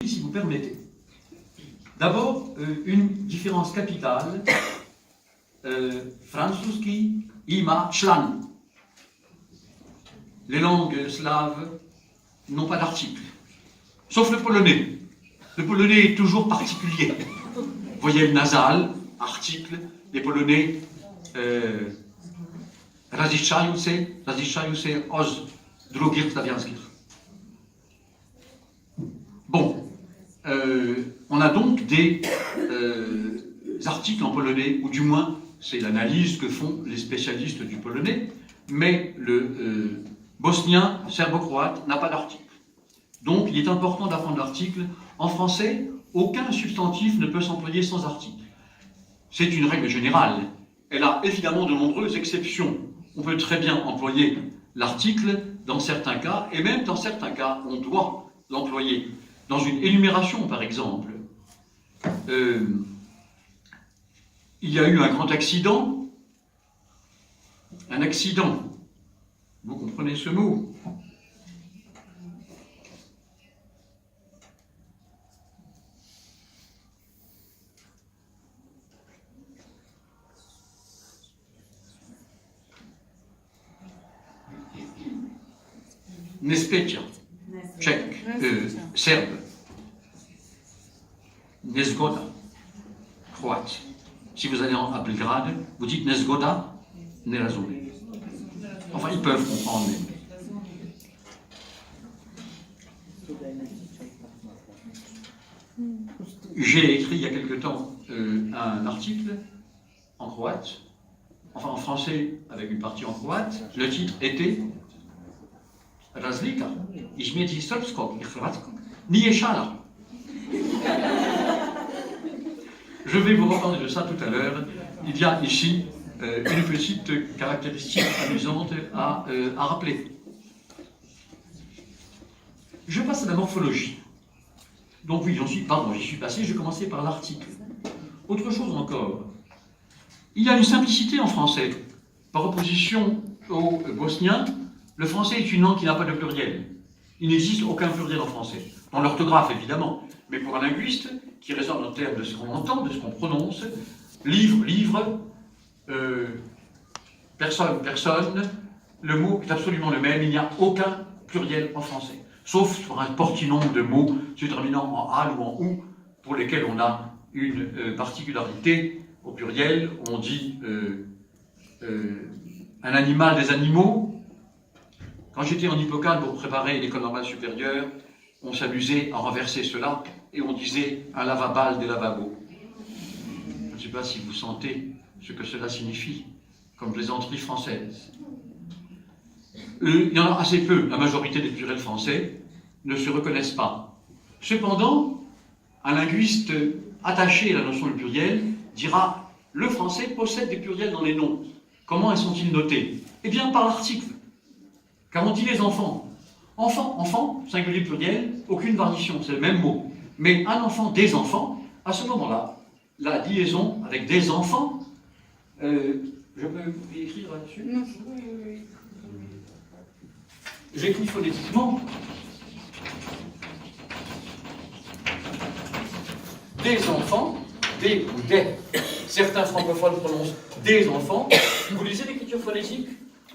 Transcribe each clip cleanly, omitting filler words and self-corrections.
Si vous permettez. D'abord, une différence capitale. Francuski ima član. Les langues slaves n'ont pas d'article, sauf le polonais. Le polonais est toujours particulier. Voyelle nasale, article. Les polonais različają się od drugich slawiańskich. Bon, on a donc des articles en polonais, ou du moins c'est l'analyse que font les spécialistes du polonais, mais le bosnien serbo-croate n'a pas d'article. Donc il est important d'apprendre l'article. En français, aucun substantif ne peut s'employer sans article. C'est une règle générale. Elle a évidemment de nombreuses exceptions. On peut très bien employer l'article dans certains cas, et même dans certains cas, on doit l'employer. Dans une énumération, par exemple, il y a eu un grand accident. Un accident. Vous comprenez ce mot? Nespecia, tchèque, serbe. Nezgoda, croate. Si vous allez à Belgrade, vous dites Nezgoda, Nerazumé. Enfin, ils peuvent comprendre. J'ai écrit il y a quelque temps un article en croate, enfin en français avec une partie en croate. Le titre était Razlika između srpskog i hrvatskog nije šala. Je vais vous reparler de ça tout à l'heure. Il y a ici une petite caractéristique amusante à rappeler. Je passe à la morphologie. Donc oui, j'y suis passé, je commençais par l'article. Autre chose encore. Il y a une simplicité en français. Par opposition au bosnien, le français est une langue qui n'a pas de pluriel. Il n'existe aucun pluriel en français. Dans l'orthographe, évidemment. Mais pour un linguiste qui raisonne en termes de ce qu'on entend, de ce qu'on prononce, livre, personne, personne, le mot est absolument le même. Il n'y a aucun pluriel en français. Sauf sur un portinombre de mots se terminant en al ou en ou, pour lesquels on a une particularité. Au pluriel, on dit un animal, des animaux. Quand j'étais en Hippocane pour préparer l'école normale supérieure, on s'amusait à renverser cela et on disait un lavabal des lavabos. Je ne sais pas si vous sentez ce que cela signifie comme plaisanterie française. Il y en a assez peu, la majorité des pluriels français ne se reconnaissent pas. Cependant, un linguiste attaché à la notion de pluriel dira « le français possède des pluriels dans les noms. Comment sont-ils notés? Eh bien, par l'article. Car on dit les enfants. Enfant, singulier pluriel, aucune variation, c'est le même mot. Mais un enfant, des enfants, à ce moment-là, la liaison avec des enfants, je peux écrire là-dessus? Non. J'écris phonétiquement. Des enfants, des ou des. Certains francophones prononcent des enfants. Vous lisez l'écriture phonétique?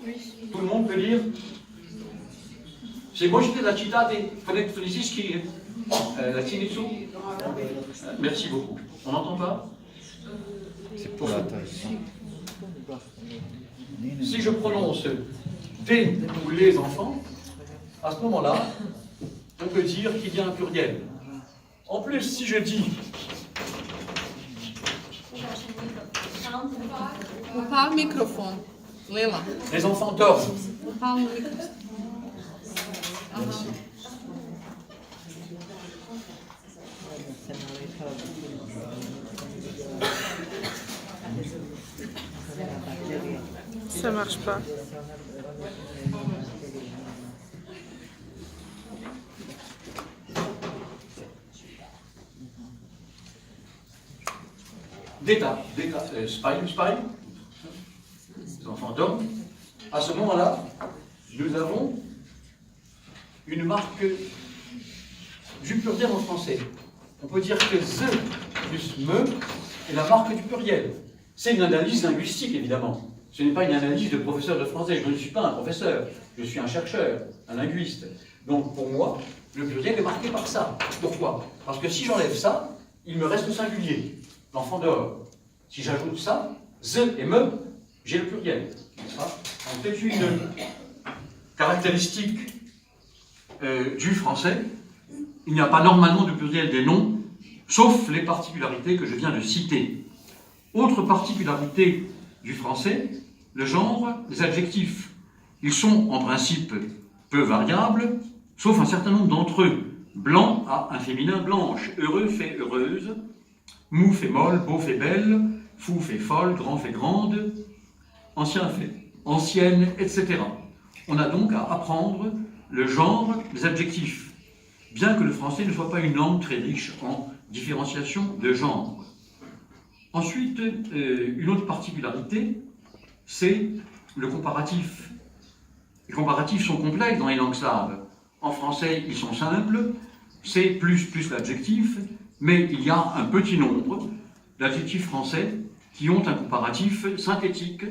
Oui. Tout le monde peut lire? Se možete da čitate fonetički latinicu? Merci beaucoup. On n'entend pas? C'est pour la taille. Si je prononce des ou les enfants, à ce moment-là, on peut dire qu'il y a un pluriel. En plus, si je dis Upal mikrofon. Lila. les enfants dorment. Upal mikrofon. Merci. Ça marche pas. Spy. Les enfants dorment. À ce moment-là, nous avons une marque du pluriel en français. On peut dire que the plus me est la marque du pluriel. C'est une analyse linguistique, évidemment. Ce n'est pas une analyse de professeur de français. Je ne suis pas un professeur. Je suis un chercheur, un linguiste. Donc, pour moi, le pluriel est marqué par ça. Pourquoi? Parce que si j'enlève ça, il me reste au singulier, l'enfant dehors. Si j'ajoute ça, the et me, j'ai le pluriel. Donc, c'est une caractéristique du français. Il n'y a pas normalement de pluriel des noms, sauf les particularités que je viens de citer. Autre particularité du français, le genre des adjectifs. Ils sont en principe peu variables, sauf un certain nombre d'entre eux. Blanc a un féminin blanche, heureux fait heureuse, mou fait molle, beau fait belle, fou fait folle, grand fait grande, ancien fait ancienne, etc. On a donc à apprendre le genre des adjectifs, bien que le français ne soit pas une langue très riche en différenciation de genre. Ensuite, une autre particularité, c'est le comparatif. Les comparatifs sont complexes dans les langues slaves. En français, ils sont simples, c'est plus l'adjectif, mais il y a un petit nombre d'adjectifs français qui ont un comparatif synthétique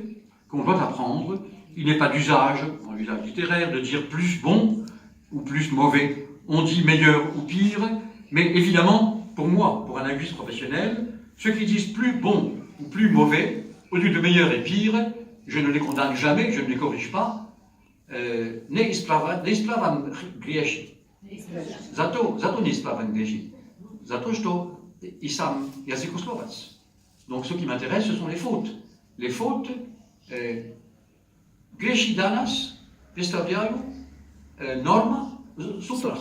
qu'on doit apprendre. Il n'est pas d'usage, en usage littéraire, de dire plus bon ou plus mauvais. On dit meilleur ou pire, mais évidemment, pour moi, pour un linguiste professionnel, ceux qui disent plus bon ou plus mauvais, au lieu de meilleur et pire, je ne les condamne jamais, je ne les corrige pas. Ne ispravam grieši. Zato ne ispravam grieši. Zato što i sam jazykoslovac. Donc ce qui m'intéresse, ce sont les fautes. Les fautes, grieši danas predstavljaju norma sutra.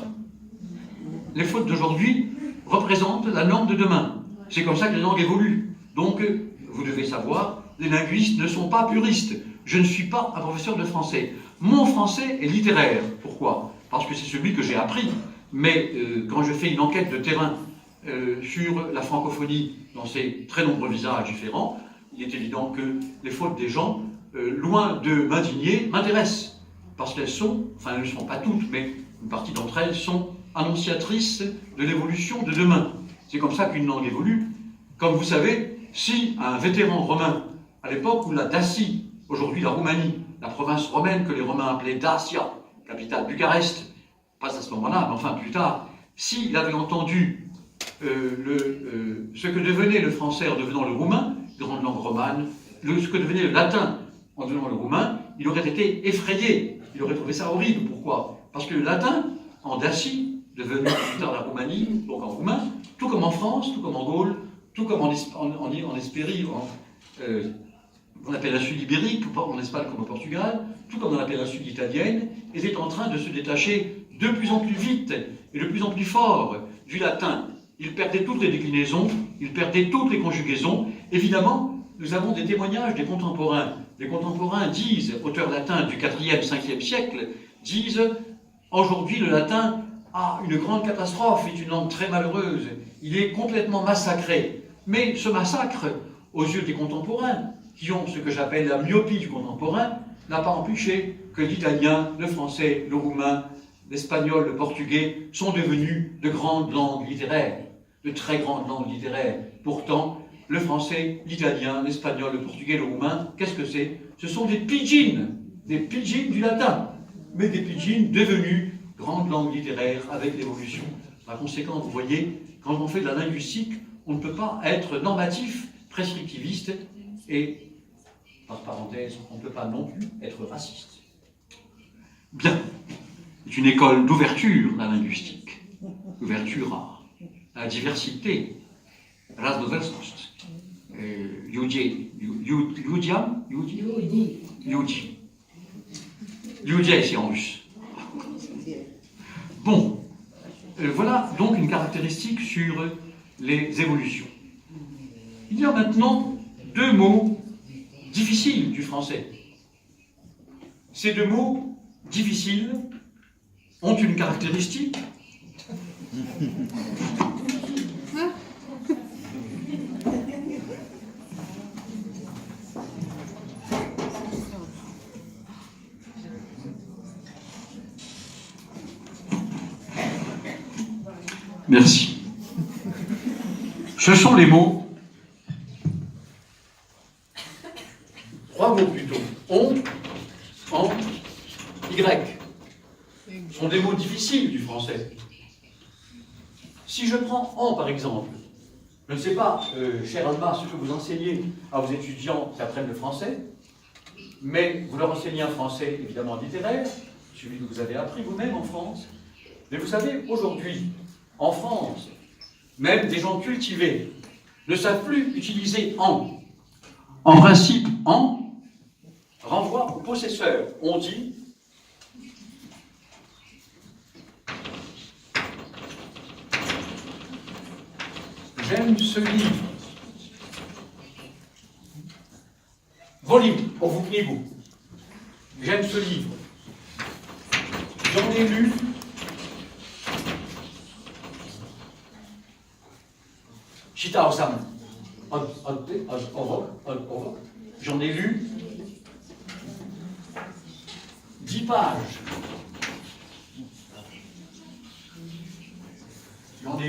Les fautes d'aujourd'hui représentent la norme de demain. C'est comme ça que les langues évoluent. Donc, vous devez savoir, les linguistes ne sont pas puristes. Je ne suis pas un professeur de français. Mon français est littéraire. Pourquoi? Parce que c'est celui que j'ai appris. Mais quand je fais une enquête de terrain sur la francophonie dans ses très nombreux visages différents, il est évident que les fautes des gens, loin de m'indigner, m'intéressent. Parce qu'elles sont, enfin elles ne sont pas toutes, mais une partie d'entre elles sont annonciatrices de l'évolution de demain. C'est comme ça qu'une langue évolue. Comme vous savez, si un vétéran romain, à l'époque où la Dacie, aujourd'hui la Roumanie, la province romaine que les Romains appelaient Dacia, capitale Bucarest, pas à ce moment-là, mais enfin plus tard, s'il avait entendu ce que devenait le français en devenant le roumain, grande langue romane, ce que devenait le latin en devenant le roumain, il aurait été effrayé, il aurait trouvé ça horrible. Pourquoi? Parce que le latin, en Dacie, devenu plus tard la Roumanie, donc en roumain, tout comme en France, tout comme en Gaule, tout comme en Hespérie, dans la péninsule ibérique, en Espagne comme au Portugal, tout comme dans la péninsule italienne, était en train de se détacher de plus en plus vite et de plus en plus fort du latin. Il perdait toutes les déclinaisons, il perdait toutes les conjugaisons. Évidemment, nous avons des témoignages des contemporains. Les contemporains disent, auteurs latins du 4e, 5e siècle, disent « Aujourd'hui, le latin a une grande catastrophe, est une langue très malheureuse. Il est complètement massacré. » Mais ce massacre, aux yeux des contemporains, qui ont ce que j'appelle la myopie du contemporain, n'a pas empêché que l'italien, le français, le roumain, l'espagnol, le portugais sont devenus de grandes langues littéraires, de très grandes langues littéraires. Pourtant, le français, l'italien, l'espagnol, le portugais, le roumain, qu'est-ce que c'est? Ce sont des pidgins du latin, mais des pidgins devenus grandes langues littéraires avec l'évolution. Par conséquent, vous voyez, quand on fait de la linguistique, on ne peut pas être normatif, prescriptiviste, et, par parenthèse, on ne peut pas non plus être raciste. Bien, c'est une école d'ouverture, la linguistique, d'ouverture à la diversité, raznovrsnost, Ludzi, c'est en russe. Bon, voilà donc une caractéristique sur les évolutions. Il y a maintenant deux mots difficiles du français. Ces deux mots difficiles ont une caractéristique. Merci. Ce sont les mots, 3 mots plutôt, on, en, y. Ce sont des mots difficiles du français. Si je prends en par exemple, je ne sais pas, cher Alma, ce que vous enseignez à vos étudiants qui apprennent le français, mais vous leur enseignez un français évidemment littéraire, celui que vous avez appris vous-même en France. Mais vous savez, aujourd'hui, en France, même des gens cultivés ne savent plus utiliser en. En principe, en renvoie au possesseur. On dit j'aime ce livre. Volume, pour vous knigou. J'aime ce livre. J'en ai lu. Chita Osam. J'en ai lu 10 pages. J'en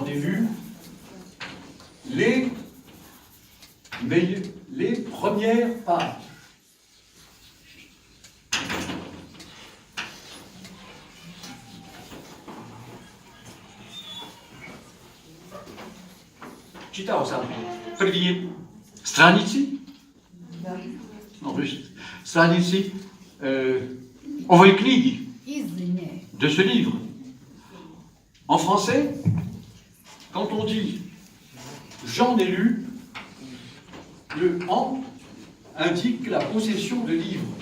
ai lu les premières pages. Czytał sam. První stranici, stranici ovoj knihy, de ce livre. En français, quand on dit j'en ai lu, le en indique la possession de livres.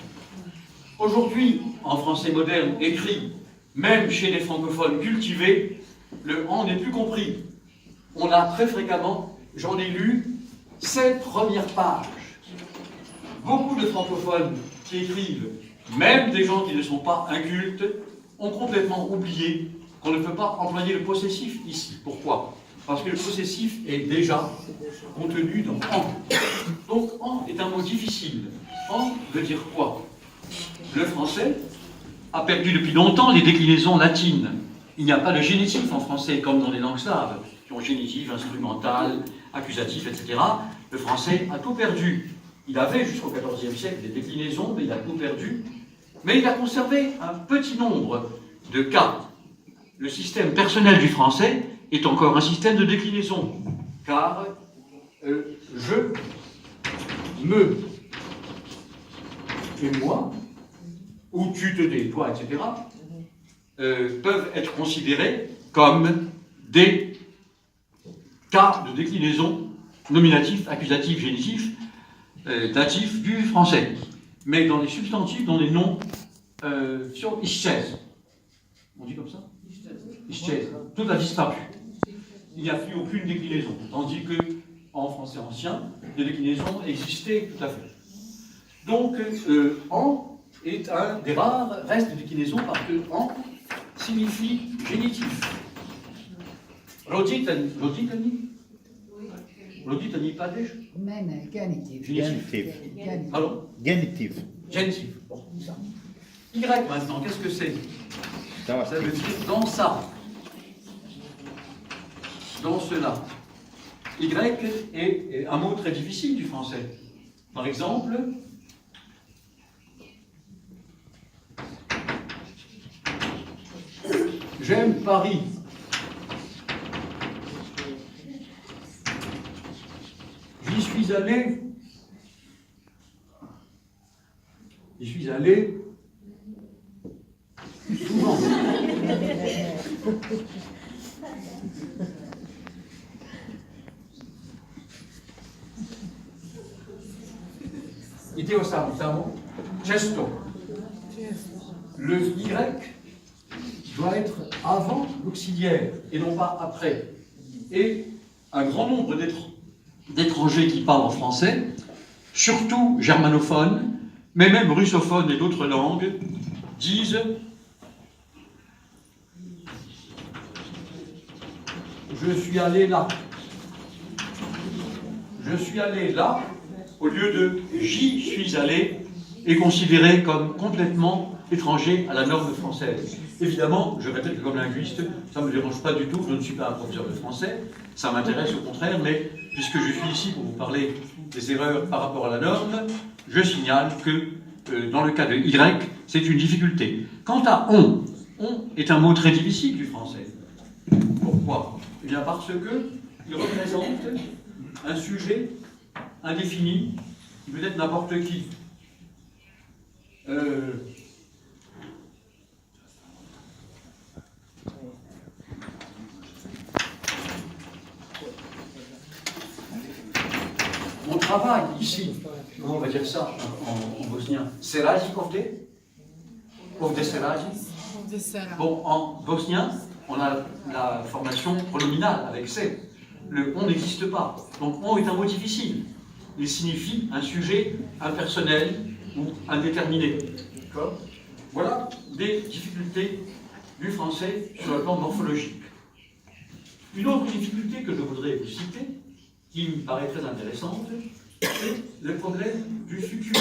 Aujourd'hui, en français moderne, écrit, même chez les francophones cultivés, le en n'est plus compris. On a très fréquemment, j'en ai lu 7 premières pages. Beaucoup de francophones qui écrivent, même des gens qui ne sont pas incultes, ont complètement oublié qu'on ne peut pas employer le possessif ici. Pourquoi? Parce que le possessif est déjà contenu dans en. Donc en est un mot difficile. En veut dire quoi? Le français a perdu depuis longtemps les déclinaisons latines. Il n'y a pas de génitif en français comme dans les langues slaves, qui ont génitif, instrumental, accusatif, etc. Le français a tout perdu. Il avait jusqu'au XIVe siècle des déclinaisons, mais il a tout perdu. Mais il a conservé un petit nombre de cas. Le système personnel du français est encore un système de déclinaison, car je, me et moi, ou tu te dis, toi, etc., peuvent être considérés comme des cas de déclinaison nominatif, accusatif, génitif, datif du français. Mais dans les substantifs, dans les noms, sur ischez. On dit comme ça? Ischez. Tout a disparu. Il n'y a plus aucune déclinaison. Tandis que, en français ancien, les déclinaisons existaient tout à fait. Donc, en est un des rares restes de déclinaison parce que en signifie génitif. Roditani. Roditani padej? Genitif. Génitif. Pardon? Genitif. Génitif. Bon, ça. Y maintenant, qu'est-ce que c'est? Ça veut dire dans ça. Dans cela. Y est un mot très difficile du français. Par exemple, j'aime Paris. J'y suis allé. Souvent. Ideo samo, gesto. Le Y doit être avant l'auxiliaire et non pas après. Et un grand nombre d'étrangers qui parlent en français, surtout germanophones, mais même russophones et d'autres langues, disent « Je suis allé là ». Je suis allé là, au lieu de « j'y suis allé », est considéré comme complètement étranger à la norme française. Évidemment, je répète que comme linguiste, ça ne me dérange pas du tout, je ne suis pas un professeur de français, ça m'intéresse au contraire, mais puisque je suis ici pour vous parler des erreurs par rapport à la norme, je signale que dans le cas de Y, c'est une difficulté. Quant à on est un mot très difficile du français. Pourquoi? Eh bien parce que il représente un sujet indéfini, qui peut être n'importe qui. Mon travail ici, comment on va dire ça en bosnien? Seraji ovde? Ovde seraji? Bon, en bosnien, on a la formation pronominale avec c'est. Le on n'existe pas. Donc on est un mot difficile. Il signifie un sujet impersonnel ou indéterminé. D'accord? Voilà des difficultés du français sur le plan morphologique. Une autre difficulté que je voudrais vous citer, qui me paraît très intéressante, c'est le problème du futur.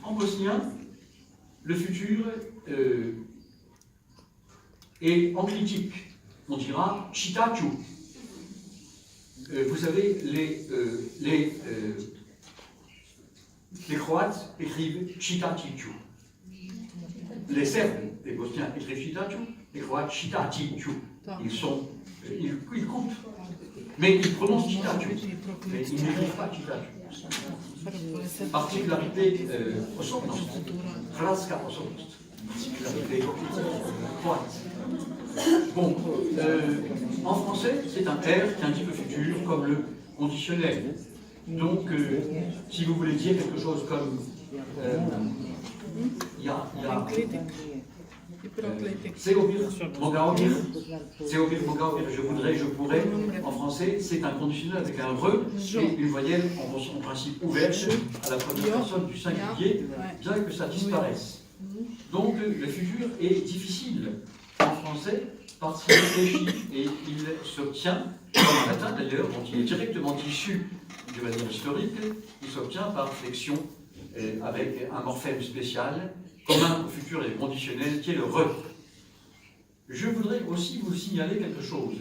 En bosnien, le futur est analytique. On dira chitachu. Vous savez, les Croates écrivent chitacicu. Les Serbes, les Bosniens écrivent chitachu, les Croates chitacicu. Ils coupent, mais ils prononcent chitachu. Mais ils n'écrivent pas chitachu. Particularité osobnost. Hrvatska osobnost. Particularité croate. Bon, en français, c'est un R qui indique le futur comme le conditionnel. Donc, si vous voulez dire quelque chose comme Seobir Mogaobir, je voudrais, je pourrais, en français, c'est un conditionnel avec un re et une voyelle en principe ouverte à la première personne du singulier, bien que ça disparaisse. Donc, le futur est difficile en français parce qu'il réfléchit et il s'obtient, comme en latin d'ailleurs, dont il est directement issu du manière historique, il s'obtient par flexion avec un morphème spécial, commun au futur et conditionnel, qui est le re. Je voudrais aussi vous signaler quelque chose.